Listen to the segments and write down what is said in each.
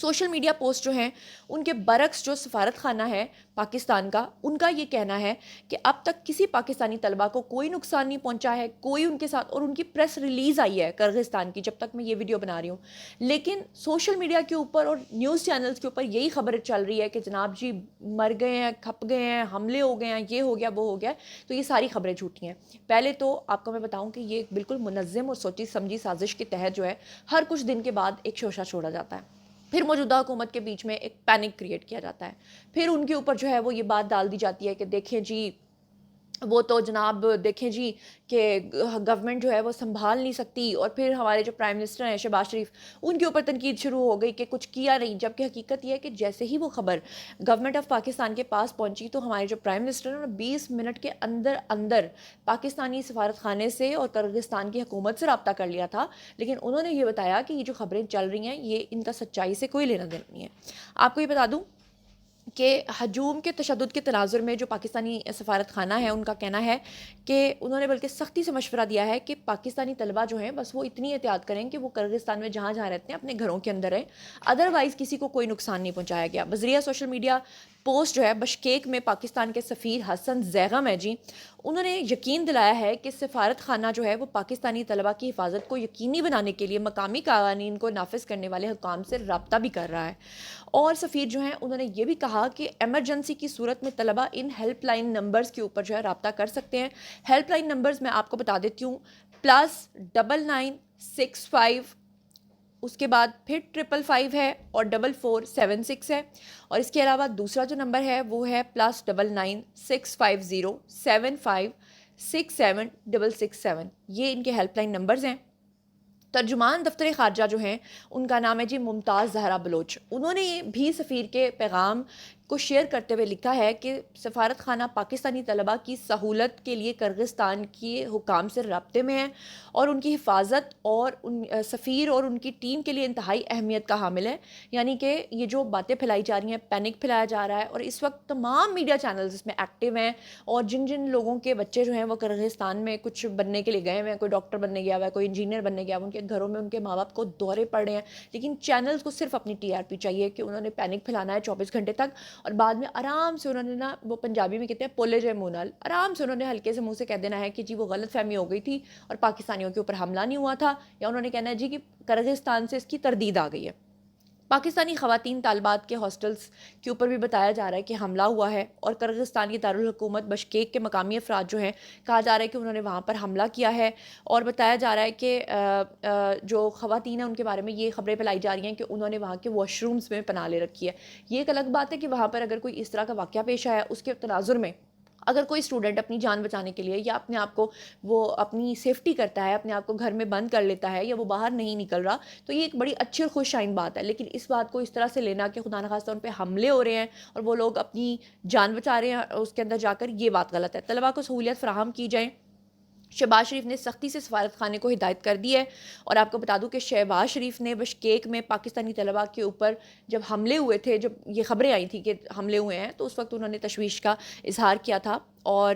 Social media post جو ہیں ان کے برعکس جو سفارت خانہ ہے پاکستان کا، ان کا یہ کہنا ہے کہ اب تک کسی پاکستانی طلبہ کو کوئی نقصان نہیں پہنچا ہے، کوئی ان کے ساتھ، اور ان کی پریس ریلیز آئی ہے کرغزستان کی جب تک میں یہ ویڈیو بنا رہی ہوں، لیکن سوشل میڈیا کے اوپر اور نیوز چینلز کے اوپر یہی خبر چل رہی ہے کہ جناب جی مر گئے ہیں، کھپ گئے ہیں، حملے ہو گئے ہیں، یہ ہو گیا وہ ہو گیا. تو یہ ساری خبریں جھوٹی ہیں. پہلے تو آپ کو میں بتاؤں کہ یہ بالکل منظم اور سوچی سمجھی سازش کے تحت جو ہے ہر کچھ دن کے بعد ایک شوشہ چھوڑا جاتا ہے. پھر موجودہ حکومت کے بیچ میں ایک پینک کریٹ کیا جاتا ہے. پھر ان کے اوپر جو ہے وہ یہ بات ڈال دی جاتی ہے کہ دیکھیں جی وہ تو جناب دیکھیں جی کہ گورنمنٹ جو ہے وہ سنبھال نہیں سکتی. اور پھر ہمارے جو پرائم منسٹر ہیں شہباز شریف، ان کے اوپر تنقید شروع ہو گئی کہ کچھ کیا نہیں، جبکہ حقیقت یہ ہے کہ جیسے ہی وہ خبر گورنمنٹ آف پاکستان کے پاس پہنچی تو ہمارے جو پرائم منسٹر ہیں 20 منٹ کے اندر اندر پاکستانی سفارت خانے سے اور کرغزستان کی حکومت سے رابطہ کر لیا تھا. لیکن انہوں نے یہ بتایا کہ یہ جو خبریں چل رہی ہیں یہ ان کا سچائی سے کوئی لینا دینا نہیں ہے. آپ کو یہ بتا دوں کہ ہجوم کے تشدد کے تناظر میں جو پاکستانی سفارت خانہ ہے ان کا کہنا ہے کہ انہوں نے بلکہ سختی سے مشورہ دیا ہے کہ پاکستانی طلبہ جو ہیں بس وہ اتنی احتیاط کریں کہ وہ کرغزستان میں جہاں جہاں رہتے ہیں اپنے گھروں کے اندر رہیں، ادروائز کسی کو کوئی نقصان نہیں پہنچایا گیا. بذریعہ سوشل میڈیا پوسٹ جو ہے بشکیک میں پاکستان کے سفیر حسن زیغم ہے جی، انہوں نے یقین دلایا ہے کہ سفارت خانہ جو ہے وہ پاکستانی طلبہ کی حفاظت کو یقینی بنانے کے لیے مقامی قوانین کو نافذ کرنے والے حکام سے رابطہ بھی کر رہا ہے. اور سفیر جو ہیں انہوں نے یہ بھی کہا کہ ایمرجنسی کی صورت میں طلبہ ان ہیلپ لائن نمبرز کے اوپر جو ہے رابطہ کر سکتے ہیں. ہیلپ لائن نمبرز میں آپ کو بتا دیتی ہوں، +9965، اس کے بعد پھر 555 ہے اور 4476 ہے. اور اس کے علاوہ دوسرا جو نمبر ہے وہ ہے +996507567667. یہ ان کے ہیلپ لائن نمبرز ہیں. ترجمان دفتر خارجہ جو ہیں ان کا نام ہے جی ممتاز زہرا بلوچ. انہوں نے بھی سفیر کے پیغام کو شیئر کرتے ہوئے لکھا ہے کہ سفارت خانہ پاکستانی طلبہ کی سہولت کے لیے کرغزستان کے حکام سے رابطے میں ہے اور ان کی حفاظت اور ان سفیر اور ان کی ٹیم کے لیے انتہائی اہمیت کا حامل ہے. یعنی کہ یہ جو باتیں پھیلائی جا رہی ہیں، پینک پھیلایا جا رہا ہے، اور اس وقت تمام میڈیا چینلز اس میں ایکٹیو ہیں، اور جن جن لوگوں کے بچے جو ہیں وہ کرغزستان میں کچھ بننے کے لیے گئے ہوئے ہیں، کوئی ڈاکٹر بننے گیا ہوا ہے، کوئی انجینئر بننے گیا ہوا ہے، ان کے گھروں میں ان کے ماں باپ کو دورے پڑ رہے ہیں، لیکن چینلز کو صرف اپنی TRP چاہیے کہ انہوں نے پینک پھیلانا ہے 24 گھنٹے تک، اور بعد میں آرام سے انہوں نے نا، وہ پنجابی میں کہتے ہیں پولے جے منہ نال، آرام سے انہوں نے ہلکے سے منہ سے کہہ دینا ہے کہ جی وہ غلط فہمی ہو گئی تھی اور پاکستانیوں کے اوپر حملہ نہیں ہوا تھا، یا انہوں نے کہنا ہے جی کہ کرغزستان سے اس کی تردید آ گئی ہے. پاکستانی خواتین طالبات کے ہاسٹلز کے اوپر بھی بتایا جا رہا ہے کہ حملہ ہوا ہے، اور کرغزستان کی دارالحکومت بشکیک کے مقامی افراد جو ہیں کہا جا رہا ہے کہ انہوں نے وہاں پر حملہ کیا ہے. اور بتایا جا رہا ہے کہ جو خواتین ہیں ان کے بارے میں یہ خبریں پھیلائی جا رہی ہیں کہ انہوں نے وہاں کے واش رومز میں پناہ لے رکھی ہے. یہ ایک الگ بات ہے کہ وہاں پر اگر کوئی اس طرح کا واقعہ پیش آیا، اس کے تناظر میں اگر کوئی اسٹوڈنٹ اپنی جان بچانے کے لیے یا اپنے آپ کو وہ اپنی سیفٹی کرتا ہے، اپنے آپ کو گھر میں بند کر لیتا ہے، یا وہ باہر نہیں نکل رہا، تو یہ ایک بڑی اچھی اور خوش آئند بات ہے. لیکن اس بات کو اس طرح سے لینا کہ خدا نخواستہ ان پہ حملے ہو رہے ہیں اور وہ لوگ اپنی جان بچا رہے ہیں اس کے اندر جا کر، یہ بات غلط ہے. طلبہ کو سہولیت فراہم کی جائیں. شہباز شریف نے سختی سے سفارت خانے کو ہدایت کر دی ہے. اور آپ کو بتا دوں کہ شہباز شریف نے بشکیک میں پاکستانی طلبہ کے اوپر جب حملے ہوئے تھے، جب یہ خبریں آئی تھیں کہ حملے ہوئے ہیں، تو اس وقت انہوں نے تشویش کا اظہار کیا تھا. اور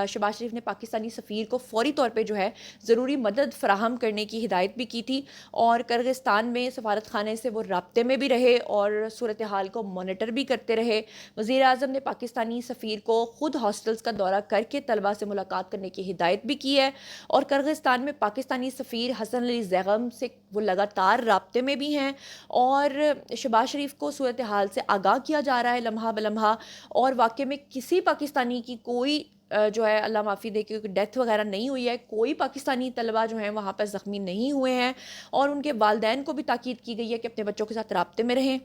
شہباز شریف نے پاکستانی سفیر کو فوری طور پہ جو ہے ضروری مدد فراہم کرنے کی ہدایت بھی کی تھی، اور کرغزستان میں سفارت خانے سے وہ رابطے میں بھی رہے اور صورتحال کو مانیٹر بھی کرتے رہے. وزیر اعظم نے پاکستانی سفیر کو خود ہاسٹلز کا دورہ کر کے طلبہ سے ملاقات کرنے کی ہدایت بھی کی ہے. اور کرغزستان میں پاکستانی سفیر حسن علی زیغم سے وہ لگاتار رابطے میں بھی ہیں، اور شہباز شریف کو صورتحال سے آگاہ کیا جا رہا ہے لمحہ بلمحہ. اور واقعے میں کسی پاکستانی کی کوئی جو ہے اللہ معافی دے کہ ڈیتھ وغیرہ نہیں ہوئی ہے، کوئی پاکستانی طلبہ جو ہیں وہاں پر زخمی نہیں ہوئے ہیں. اور ان کے والدین کو بھی تاکید کی گئی ہے کہ اپنے بچوں کے ساتھ رابطے میں رہیں،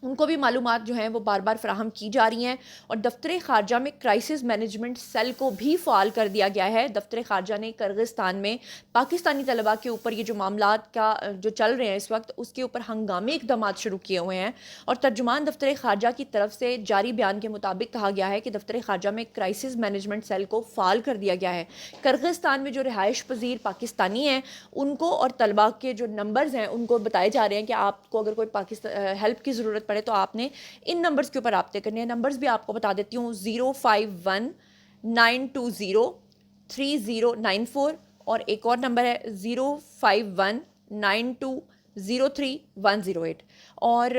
ان کو بھی معلومات جو ہیں وہ بار بار فراہم کی جا رہی ہیں. اور دفتر خارجہ میں کرائسس مینجمنٹ سیل کو بھی فعال کر دیا گیا ہے. دفتر خارجہ نے کرغزستان میں پاکستانی طلبہ کے اوپر یہ جو معاملات کا جو چل رہے ہیں اس وقت، اس کے اوپر ہنگامی اقدامات شروع کیے ہوئے ہیں. اور ترجمان دفتر خارجہ کی طرف سے جاری بیان کے مطابق کہا گیا ہے کہ دفتر خارجہ میں کرائسس مینجمنٹ سیل کو فعال کر دیا گیا ہے. کرغزستان میں جو رہائش پذیر پاکستانی ہیں ان کو اور طلبہ کے جو نمبرز ہیں ان کو بتائے جا رہے ہیں کہ آپ کو اگر کوئی ہیلپ کی ضرورت پڑے تو آپ نے ان نمبرز کے اوپر رابطے کرنے ہیں. نمبرز بھی آپ کو بتا دیتی ہوں، 05192030994، اور ایک اور نمبر ہے 05192 03-108. اور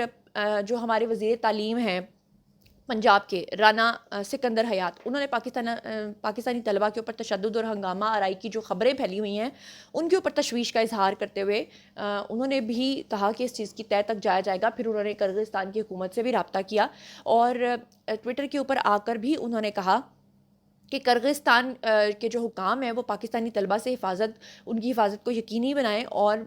جو ہمارے وزیر تعلیم ہیں پنجاب کے رانا سکندر حیات، انہوں نے پاکستانی طلبہ کے اوپر تشدد اور ہنگامہ آرائی کی جو خبریں پھیلی ہوئی ہیں ان کے اوپر تشویش کا اظہار کرتے ہوئے انہوں نے بھی کہا کہ اس چیز کی طے تک جایا جائے گا. پھر انہوں نے کرغزستان کی حکومت سے بھی رابطہ کیا اور ٹویٹر کے اوپر آ کر بھی انہوں نے کہا کہ کرغزستان کے جو حکام ہیں وہ پاکستانی طلبہ سے ان کی حفاظت کو یقینی بنائیں اور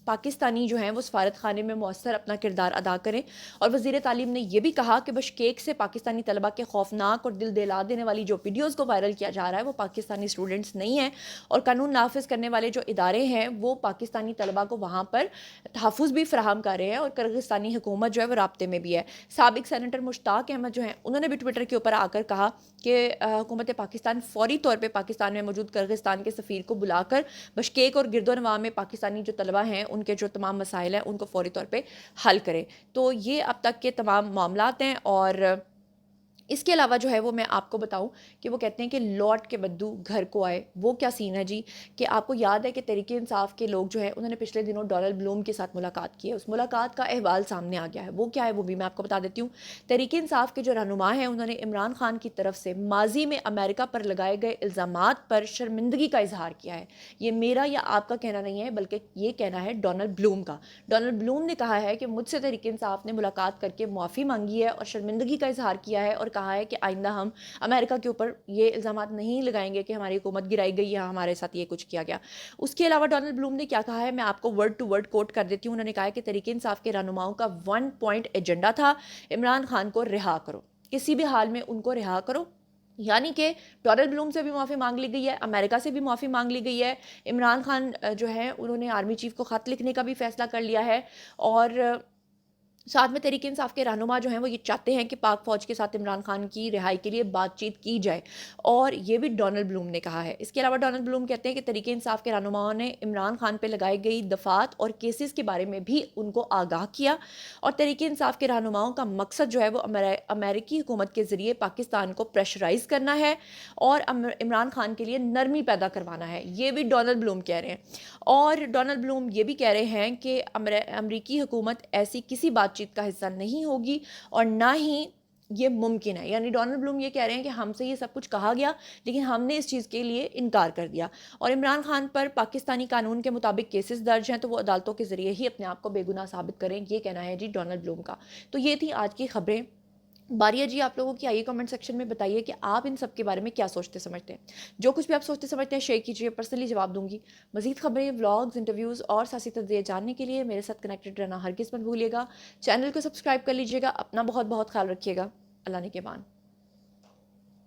پاکستانی جو ہیں وہ سفارت خانے میں مؤثر اپنا کردار ادا کریں. اور وزیر تعلیم نے یہ بھی کہا کہ بشکیک سے پاکستانی طلبہ کے خوفناک اور دل دہلا دینے والی جو ویڈیوز کو وائرل کیا جا رہا ہے وہ پاکستانی اسٹوڈنٹس نہیں ہیں، اور قانون نافذ کرنے والے جو ادارے ہیں وہ پاکستانی طلبہ کو وہاں پر تحفظ بھی فراہم کر رہے ہیں، اور کرغزستانی حکومت جو ہے وہ رابطے میں بھی ہے. سابق سینیٹر مشتاق احمد جو ہیں انہوں نے بھی ٹویٹر کے اوپر آ کر کہا کہ حکومت پاکستان فوری طور پہ پاکستان میں موجود کرغزستان کے سفیر کو بلا کر بشکیک اور گرد و نواح میں پاکستانی جو طلبہ ہیں ان کے جو تمام مسائل ہیں ان کو فوری طور پہ حل کرے. تو یہ اب تک کے تمام معاملات ہیں. اور اس کے علاوہ جو ہے وہ میں آپ کو بتاؤں کہ وہ کہتے ہیں کہ لوٹ کے بدو گھر کو آئے. وہ کیا سین ہے جی کہ آپ کو یاد ہے کہ تحریک انصاف کے لوگ جو ہیں انہوں نے پچھلے دنوں ڈونلڈ بلوم کے ساتھ ملاقات کی ہے. اس ملاقات کا احوال سامنے آ گیا ہے. وہ کیا ہے وہ بھی میں آپ کو بتا دیتی ہوں. تحریک انصاف کے جو رہنما ہیں انہوں نے عمران خان کی طرف سے ماضی میں امریکہ پر لگائے گئے الزامات پر شرمندگی کا اظہار کیا ہے. یہ میرا یا آپ کا کہنا نہیں ہے بلکہ یہ کہنا ہے ڈونلڈ بلوم کا. ڈونلڈ بلوم نے کہا ہے کہ مجھ سے تحریک انصاف نے ملاقات کر کے معافی مانگی ہے اور شرمندگی کا اظہار کیا ہے، اور کہا ہے کہ آئندہ ہم امریکہ کے اوپر یہ الزامات نہیں لگائیں گے کہ ہماری حکومت گرائی گئی یا ہمارے ساتھ یہ کچھ کیا گیا. اس کے علاوہ ڈونلڈ بلوم نے کیا کہا ہے میں آپ کو ورڈ ٹو ورڈ کوٹ کر دیتی ہوں. انہوں نے کہا ہے کہ تحریک انصاف کے رہنماؤں کا 1 پوائنٹ ایجنڈا تھا عمران خان کو رہا کرو، کسی بھی حال میں ان کو رہا کرو. یعنی کہ ڈونلڈ بلوم سے بھی معافی مانگ لی گئی ہے، امریکہ سے بھی معافی مانگ لی گئی ہے. عمران خان جو ہے انہوں نے آرمی چیف کو خط لکھنے کا بھی فیصلہ کر لیا ہے، اور ساتھ میں تحریک انصاف کے رہنما جو ہیں وہ یہ چاہتے ہیں کہ پاک فوج کے ساتھ عمران خان کی رہائی کے لیے بات چیت کی جائے، اور یہ بھی ڈونلڈ بلوم نے کہا ہے. اس کے علاوہ ڈونلڈ بلوم کہتے ہیں کہ تحریک انصاف کے رہنماؤں نے عمران خان پہ لگائی گئی دفعات اور کیسز کے بارے میں بھی ان کو آگاہ کیا، اور تحریک انصاف کے رہنماؤں کا مقصد جو ہے وہ امریکی حکومت کے ذریعے پاکستان کو پریشرائز کرنا ہے اور عمران خان کے لیے نرمی پیدا کروانا ہے. یہ بھی ڈونلڈ بلوم کہہ رہے ہیں. اور ڈونلڈ بلوم یہ بھی کہہ رہے ہیں کہ امریکی حکومت ایسی کسی بات چیت کا حصہ نہیں ہوگی اور نہ ہی یہ ممکن ہے. یعنی ڈونلڈ بلوم یہ کہہ رہے ہیں کہ ہم سے یہ سب کچھ کہا گیا لیکن ہم نے اس چیز کے لیے انکار کر دیا، اور عمران خان پر پاکستانی قانون کے مطابق کیسز درج ہیں تو وہ عدالتوں کے ذریعے ہی اپنے آپ کو بے گناہ ثابت کریں. یہ کہنا ہے جی ڈونلڈ بلوم کا. تو یہ تھی آج کی خبریں. باری ہے جی آپ لوگوں کی. آئیے کمنٹ سیکشن میں بتائیے کہ آپ ان سب کے بارے میں کیا سوچتے سمجھتے ہیں. جو کچھ بھی آپ سوچتے سمجھتے ہیں شیئر کیجیے، پرسنلی جواب دوں گی. مزید خبریں، ولاگز، انٹرویوز اور سیاسی تجزیے جاننے کے لیے میرے ساتھ کنیکٹڈ رہنا ہرگز مت بھولیے گا. چینل کو سبسکرائب کر لیجیے گا. اپنا بہت بہت خیال رکھیے گا. اللہ نگہبان.